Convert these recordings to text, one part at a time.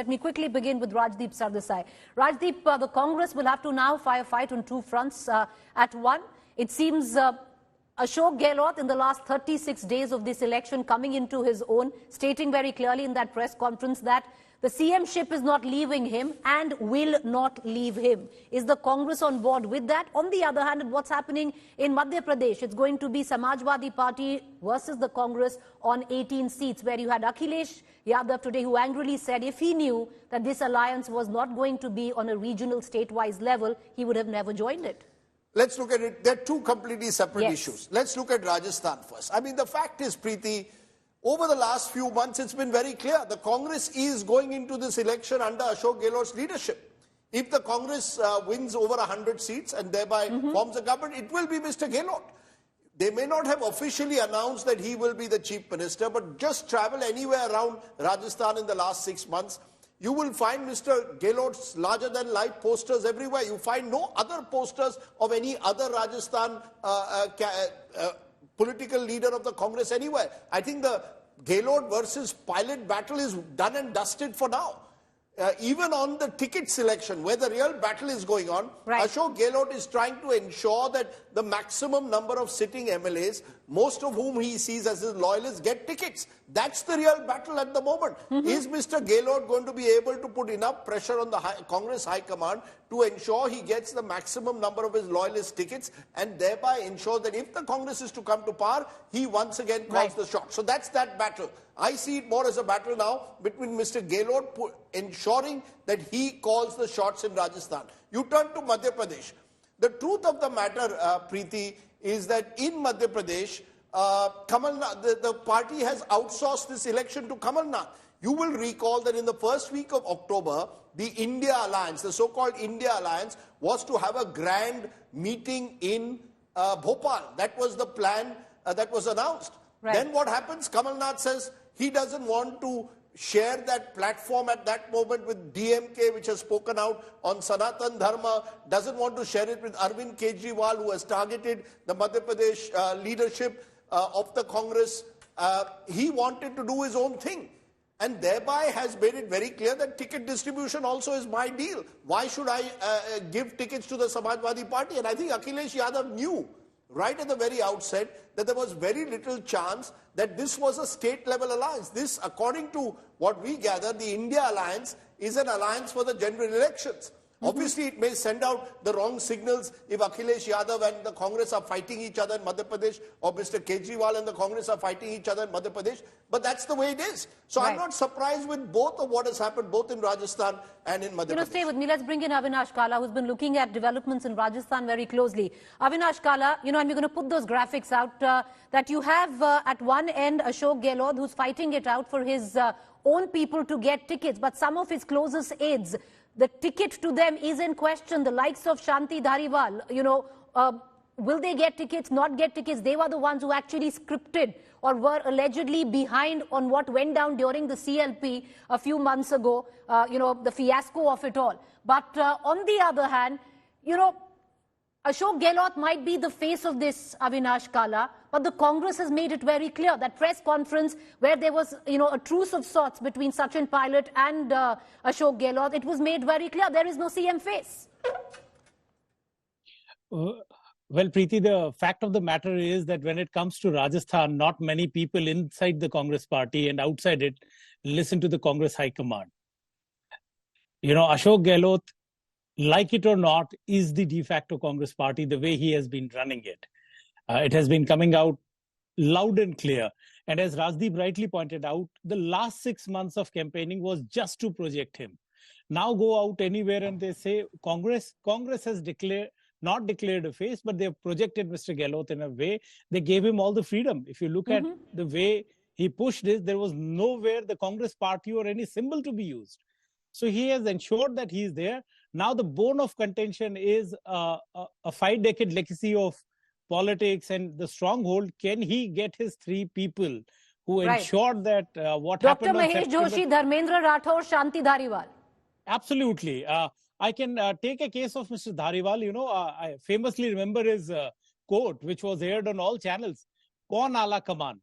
Let me quickly begin with Rajdeep Sardesai. Rajdeep, the Congress will have to now fight on two fronts at one. It seems Ashok Gehlot in the last 36 days of this election coming into his own, stating very clearly in that press conference that the CM ship is not leaving him and will not leave him. Is the Congress on board with that? On the other hand, what's happening in Madhya Pradesh? It's going to be Samajwadi Party versus the Congress on 18 seats, where you had Akhilesh Yadav today, who angrily said if he knew that this alliance was not going to be on a regional state-wise level, he would have never joined it. Let's look at it. They're two completely separate issues. Let's look at Rajasthan first. I mean, the fact is, Preeti, over the last few months, it's been very clear. The Congress is going into this election under Ashok Gehlot's leadership. If the Congress wins over 100 seats and thereby forms a government, it will be Mr. Gehlot. They may not have officially announced that he will be the chief minister, but just travel anywhere around Rajasthan in the last 6 months, you will find Mr. Gehlot's larger-than-life posters everywhere. You find no other posters of any other Rajasthan political leader of the Congress anywhere. I think the Gehlot versus Pilot battle is done and dusted for now. Even on the ticket selection, where the real battle is going on, Ashok Gehlot is trying to ensure that the maximum number of sitting MLAs, most of whom he sees as his loyalists, get tickets. That's the real battle at the moment. Is Mr. Gehlot going to be able to put enough pressure on the Congress High Command to ensure he gets the maximum number of his loyalist tickets and thereby ensure that if the Congress is to come to power, he once again calls the shot? So that's that battle. I see it more as a battle now between Mr. Gehlot ensuring that he calls the shots in Rajasthan. You turn to Madhya Pradesh. The truth of the matter, Preeti, is that in Madhya Pradesh, Kamal Nath, the party has outsourced this election to Kamal Nath. You will recall that in the first week of October, the India Alliance, the so-called India Alliance, was to have a grand meeting in Bhopal. That was the plan that was announced. Then what happens? Kamal Nath says he doesn't want to share that platform at that moment with DMK, which has spoken out on Sanatan Dharma, doesn't want to share it with Arvind Kejriwal, who has targeted the Madhya Pradesh leadership of the Congress. He wanted to do his own thing, and thereby has made it very clear that ticket distribution also is my deal. Why should I give tickets to the Samajwadi Party? And I think Akhilesh Yadav knew right at the very outset that there was very little chance that this was a state-level alliance. This, according to what we gather, the India Alliance is an alliance for the general elections. Obviously, it may send out the wrong signals if Akhilesh Yadav and the Congress are fighting each other in Madhya Pradesh, or Mr. Kejriwal and the Congress are fighting each other in Madhya Pradesh, but that's the way it is. So I'm not surprised with both of what has happened, both in Rajasthan and in Madhya Pradesh. Stay with me. Let's bring in Avinash Kala, who's been looking at developments in Rajasthan very closely. Avinash Kala, and we're going to put those graphics out, that you have at one end Ashok Gehlot, who's fighting it out for his own people to get tickets, but some of his closest aides, the ticket to them is in question. The likes of Shanti Dhariwal, will they get tickets, not get tickets? They were the ones who actually scripted or were allegedly behind on what went down during the CLP a few months ago, the fiasco of it all. But on the other hand, Ashok Gehlot might be the face of this, Avinash Kala, but the Congress has made it very clear. That press conference where there was, a truce of sorts between Sachin Pilot and Ashok Gehlot, it was made very clear there is no CM face. Well, Preeti, the fact of the matter is that when it comes to Rajasthan, not many people inside the Congress party and outside it listen to the Congress High Command. Ashok Gehlot, like it or not, is the de facto Congress party, the way he has been running it. It has been coming out loud and clear. And as Rajdeep rightly pointed out, the last 6 months of campaigning was just to project him. Now go out anywhere and they say Congress has not declared a face, but they have projected Mr. Gehlot in a way. They gave him all the freedom. If you look at the way he pushed this, there was nowhere the Congress party or any symbol to be used. So he has ensured that he is there. Now the bone of contention is a 5-decade legacy of politics and the stronghold. Can he get his 3 people who ensured that what happened Dr. Mahesh Joshi, Dharmendra Rathore, Shanti Dhariwal. Absolutely. I can take a case of Mr. Dhariwal. I famously remember his quote, which was aired on all channels. Kaun Ala Kaman?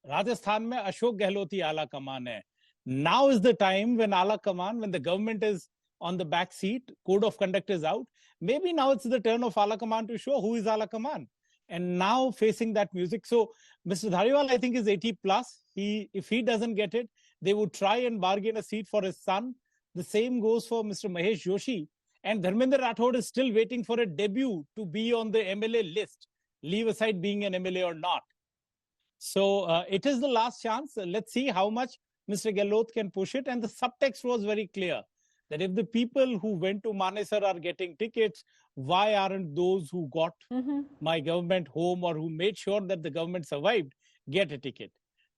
Rajasthan mein Ashok Gehlot hi Ala Kaman hai. Now is the time when Ala Kaman, when the government is on the back seat, code of conduct is out. Maybe now it's the turn of Ala Kaman to show who is Ala Kaman. And now facing that music. So Mr. Dhariwal, I think, is 80 plus. If he doesn't get it, they would try and bargain a seat for his son. The same goes for Mr. Mahesh Joshi. And Dharmendra Rathod is still waiting for a debut to be on the MLA list, leave aside being an MLA or not. So it is the last chance. Let's see how much Mr. Gehlot can push it. And the subtext was very clear that if the people who went to Manesar are getting tickets, why aren't those who got my government home or who made sure that the government survived get a ticket?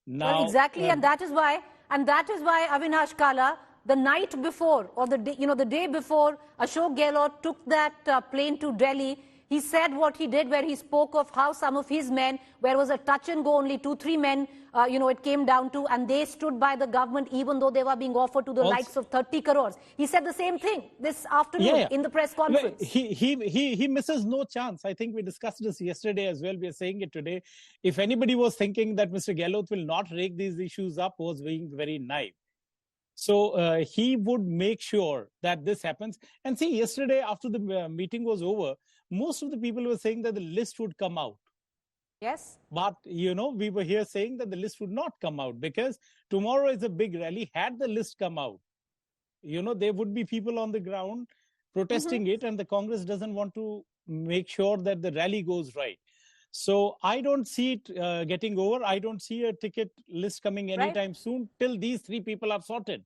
Now, well, exactly, and that is why Avinash Kala, the night before or the day before Ashok Gehlot took that plane to Delhi, he said what he did, where he spoke of how some of his men, where it was a touch and go, only 2-3 men, it came down to, and they stood by the government even though they were being offered to the likes of 30 crores. He said the same thing this afternoon in the press conference. He misses no chance. I think we discussed this yesterday as well. We are saying it today. If anybody was thinking that Mr. Gehlot will not rake these issues up, was being very naive. So he would make sure that this happens. And see, yesterday after the meeting was over, most of the people were saying that the list would come out. Yes. But, we were here saying that the list would not come out because tomorrow is a big rally. Had the list come out, there would be people on the ground protesting it, and the Congress doesn't want to make sure that the rally goes right. So I don't see it getting over. I don't see a ticket list coming anytime soon till these 3 people are sorted.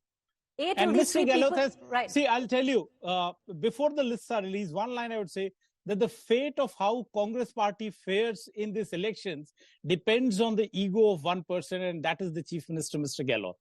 And Mr. Gehlot has, see, I'll tell you, before the lists are released, one line I would say that the fate of how Congress party fares in these elections depends on the ego of one person, and that is the Chief Minister, Mr. Gehlot.